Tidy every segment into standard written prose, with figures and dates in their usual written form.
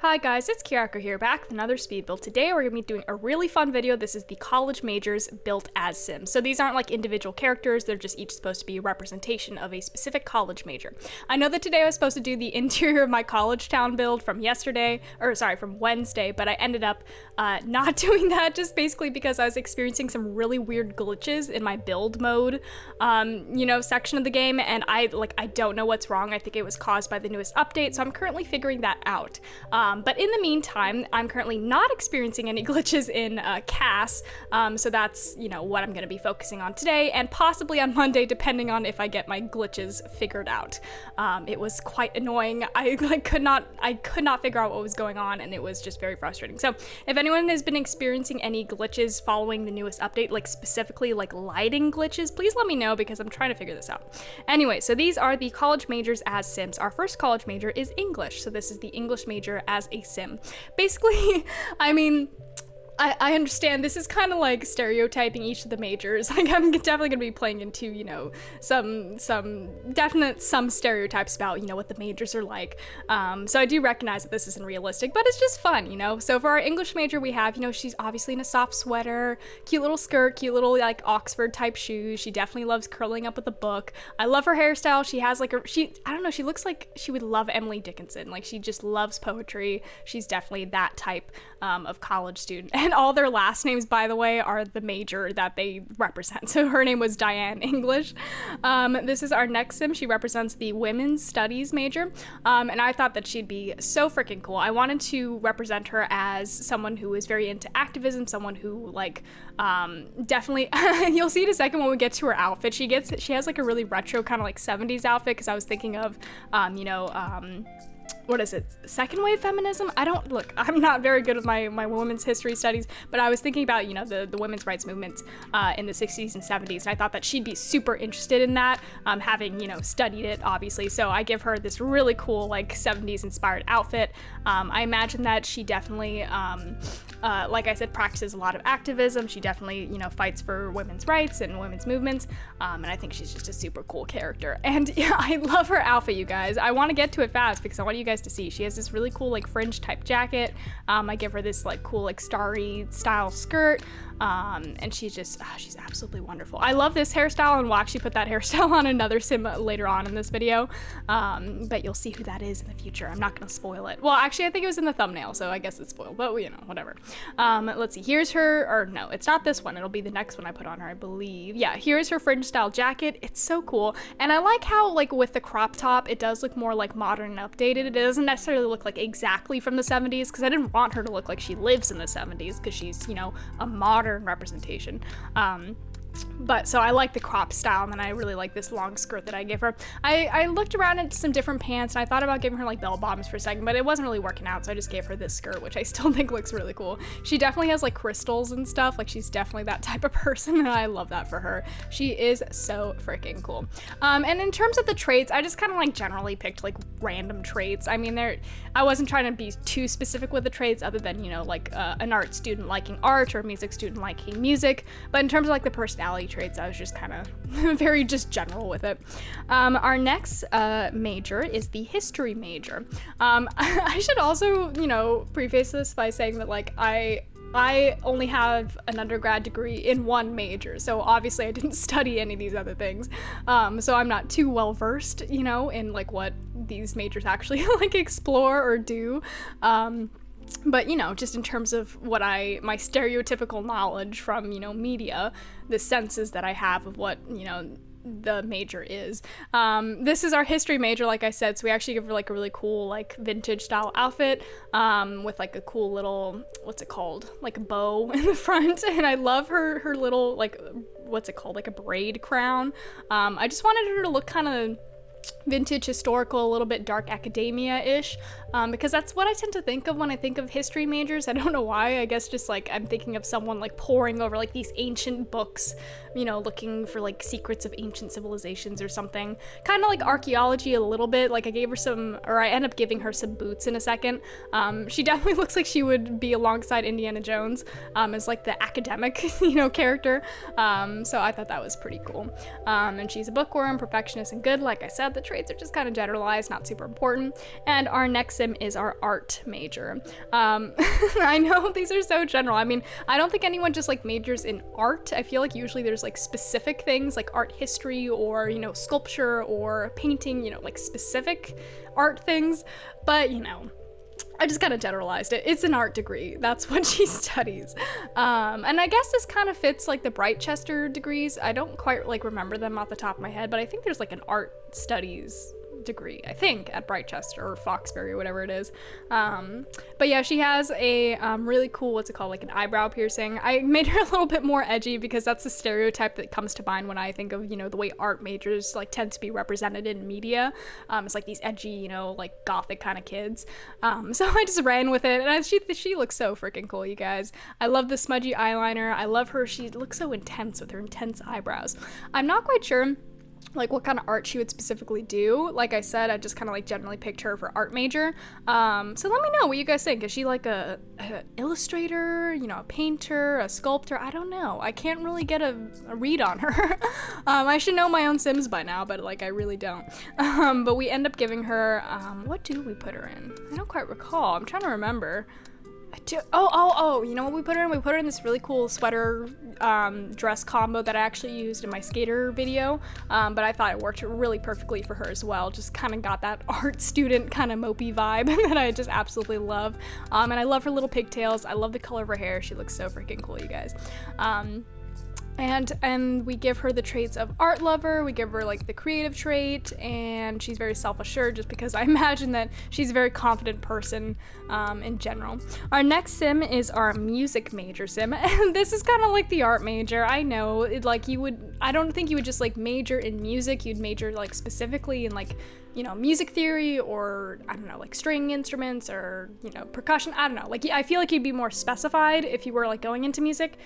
Hi guys, it's Kyoko here, back with another speed build. Today we're going to be doing a really fun video. This is the college majors built as Sims. So these aren't like individual characters, they're just each supposed to be a representation of a specific college major. I know that today I was supposed to do the interior of my college town build from Wednesday, but I ended up not doing that just basically because I was experiencing some really weird glitches in my build mode, section of the game, and I don't know what's wrong. I think it was caused by the newest update, so I'm currently figuring that out. But in the meantime, I'm currently not experiencing any glitches in CAS, so that's, what I'm going to be focusing on today, and possibly on Monday, depending on if I get my glitches figured out. It was quite annoying. I could not figure out what was going on, and it was just very frustrating. So if anyone has been experiencing any glitches following the newest update, specifically lighting glitches, please let me know because I'm trying to figure this out. Anyway, so these are the college majors as Sims. Our first college major is English, so this is the English major as a Sim. Basically, I understand this is kind of like stereotyping each of the majors. I'm definitely gonna be playing into, some stereotypes about, what the majors are like. So I do recognize that this isn't realistic, but it's just fun, So for our English major, we have, she's obviously in a soft sweater, cute little skirt, cute little Oxford type shoes. She definitely loves curling up with a book. I love her hairstyle. She has she looks like she would love Emily Dickinson. She just loves poetry. She's definitely that type of college student. And all their last names, by the way, are the major that they represent. So her name was Diane English. This is our next Sim. She represents the women's studies major. And I thought that she'd be so freaking cool. I wanted to represent her as someone who is very into activism, someone who definitely, you'll see in a second when we get to her outfit. She has a really retro kind of 70s outfit, because I was thinking of, what is it? Second wave feminism? I'm not very good with my women's history studies, but I was thinking about, the women's rights movement in the 60s and 70s, and I thought that she'd be super interested in that, having, studied it, obviously. So I give her this really cool, 70s inspired outfit. I imagine that she definitely, like I said, practices a lot of activism. She definitely, fights for women's rights and women's movements, and I think she's just a super cool character. And yeah, I love her outfit, you guys. I want to get to it fast because I want you guys to see. She has this really cool fringe type jacket. I give her this cool cool style skirt, and she's absolutely wonderful. I love this hairstyle, and we'll actually put that hairstyle on another Sim later on in this video, but you'll see who that is in the future. I'm not gonna spoil it. Well, actually I think it was in the thumbnail, so I guess it's spoiled, but whatever. Let's see, here's her, or no, it's not this one, it'll be the next one I put on her, I believe. Yeah, here's her fringe style jacket. It's so cool, and I like how with the crop top it does look more modern and updated. It doesn't necessarily look exactly from the 70s, because I didn't want her to look like she lives in the 70s, because she's, a modern representation. But so I like the crop style, and then I really like this long skirt that I gave her. I looked around at some different pants, and I thought about giving her bell bottoms for a second, but it wasn't really working out, so I just gave her this skirt, which I still think looks really cool. She definitely has crystals and stuff. She's definitely that type of person, and I love that for her. She is so freaking cool. And in terms of the traits, I just kind of generally picked random traits. I mean, I wasn't trying to be too specific with the traits, other than an art student liking art or a music student liking music. But in terms of the personality traits, I was just kind of very just general with it. Our next major is the history major. I should also, preface this by saying that I only have an undergrad degree in one major, so obviously I didn't study any of these other things. So I'm not too well versed, in what these majors actually explore or do. But, just in terms of my stereotypical knowledge from, media, the senses that I have of what, the major is. This is our history major, like I said, so we actually give her a really cool vintage style outfit with a cool little, what's it called, a bow in the front, and I love her little what's it called, a braid crown. I just wanted her to look kind of vintage, historical, a little bit dark academia-ish, because that's what I tend to think of when I think of history majors. I don't know why. I guess just I'm thinking of someone poring over these ancient books, looking for secrets of ancient civilizations or something. Kind of archaeology a little bit. I end up giving her some boots in a second. She definitely looks like she would be alongside Indiana Jones as the academic, character. So I thought that was pretty cool. And she's a bookworm, perfectionist, and good, like I said. said, the traits are just kind of generalized, not super important. And our next sim is our art major. I know these are so general. I mean, I don't think anyone just like majors in art. I feel like usually there's like specific things like art history or, you know, sculpture or painting, you know, like specific art things. But, you know, I just kind of generalized it. It's an art degree. That's what she studies. And I guess this kind of fits like the Brightchester degrees. I don't quite like remember them off the top of my head, but I think there's like an art studies degree, I think, at Brightchester or Foxbury or whatever it is. But yeah, she has a really cool, what's it called, like an eyebrow piercing. I made her a little bit more edgy because that's the stereotype that comes to mind when I think of, you know, the way art majors like tend to be represented in media. It's like these edgy, you know, like gothic kind of kids. So I just ran with it, and she looks so freaking cool, you guys. I love the smudgy eyeliner. I love her. She looks so intense with her intense eyebrows. I'm not quite sure like what kind of art she would specifically do. Like I said, I just kind of like generally picked her for art major. So let me know what you guys think. Is she like a illustrator, you know, a painter, a sculptor? I don't know. I can't really get a read on her. I should know my own Sims by now, but like I really don't. But we end up giving her, what do we put her in? I don't quite recall. I'm trying to remember. You know what we put her in? We put her in this really cool sweater dress combo that I actually used in my skater video, but I thought it worked really perfectly for her as well. Just kind of got that art student kind of mopey vibe that I just absolutely love. And I love her little pigtails. I love the color of her hair. She looks so freaking cool, you guys. And we give her the traits of art lover, we give her like the creative trait, and she's very self-assured just because I imagine that she's a very confident person in general. Our next sim is our music major sim, and this is kind of like the art major. I know, I don't think you would just like major in music, you'd major like specifically in like, you know, music theory or, I don't know, like string instruments or, you know, percussion. I don't know, like I feel like you'd be more specified if you were like going into music.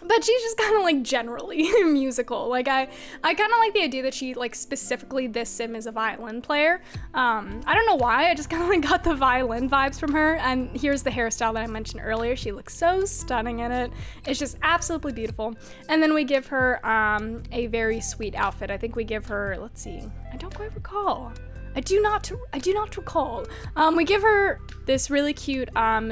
But she's just kind of like generally musical. Like I kind of like the idea that she like specifically this sim is a violin player. I don't know why, I just kind of like got the violin vibes from her. And here's the hairstyle that I mentioned earlier. She looks so stunning in it. It's just absolutely beautiful. And then we give her a very sweet outfit. I think we give her, let's see, I don't quite recall. I do not recall. We give her this really cute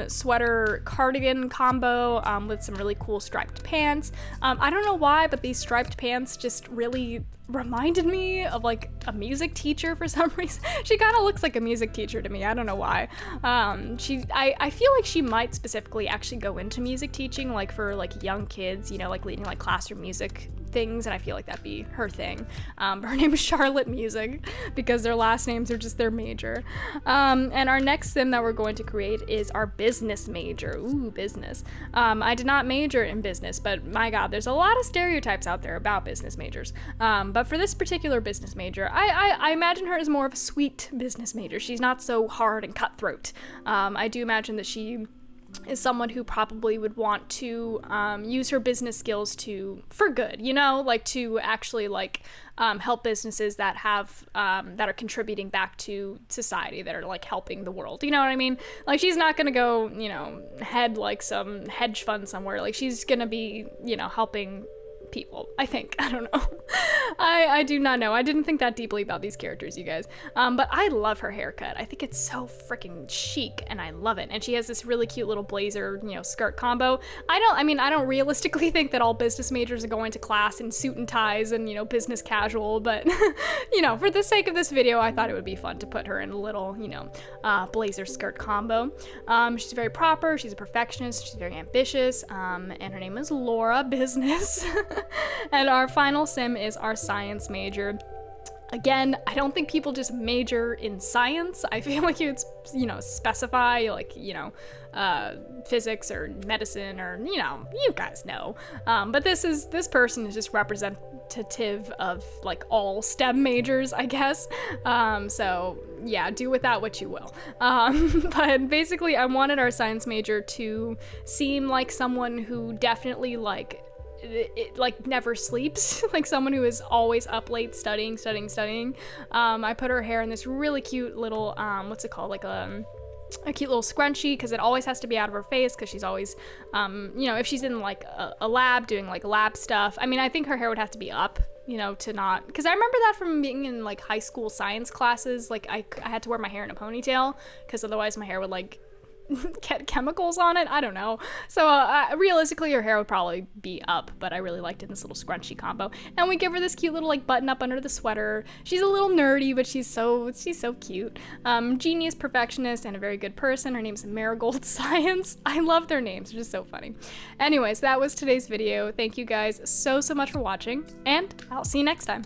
sweater cardigan combo with some really cool striped pants. I don't know why, but these striped pants just really reminded me of like a music teacher for some reason. She kind of looks like a music teacher to me. I don't know why. I feel like she might specifically actually go into music teaching, like for like young kids, you know, like leading like classroom music things, and I feel like that'd be her thing. Her name is Charlotte Music because their last names are just their major. And our next sim that we're going to create is our business major. Ooh, business. I did not major in business, but my God, there's a lot of stereotypes out there about business majors. But for this particular business major, I imagine her as more of a sweet business major. She's not so hard and cutthroat. I do imagine that she is someone who probably would want to use her business skills for good, you know, like to actually like help businesses that have that are contributing back to society, that are like helping the world, you know what I mean? Like she's not gonna go, you know, head like some hedge fund somewhere. Like she's gonna be, you know, helping people, I think. I don't know. I do not know. I didn't think that deeply about these characters, you guys. But I love her haircut. I think it's so freaking chic and I love it. And she has this really cute little blazer, you know, skirt combo. I don't realistically think that all business majors are going to class in suit and ties and, you know, business casual, but you know, for the sake of this video, I thought it would be fun to put her in a little, you know, blazer skirt combo. She's very proper. She's a perfectionist. She's very ambitious. And her name is Laura Business. And our final sim is our science major. Again, I don't think people just major in science. I feel like you'd, you know, specify like, you know, physics or medicine or, you know, you guys know. But this person is just representative of like all STEM majors, I guess. So yeah, do with that what you will. But basically I wanted our science major to seem like someone who definitely like never sleeps, like someone who is always up late studying. I put her hair in this really cute little what's it called, like a cute little scrunchie, because it always has to be out of her face, because she's always you know, if she's in like a lab doing like lab stuff, I mean, I think her hair would have to be up you know, to not, because I remember that from being in like high school science classes. Like I had to wear my hair in a ponytail because otherwise my hair would like get chemicals on it. I don't know. So realistically, her hair would probably be up, but I really liked it in this little scrunchy combo. And we give her this cute little like button up under the sweater. She's a little nerdy, but she's so cute. Genius, perfectionist, and a very good person. Her name's Marigold Science. I love their names. They're just so funny. Anyways, that was today's video. Thank you guys so much for watching, and I'll see you next time.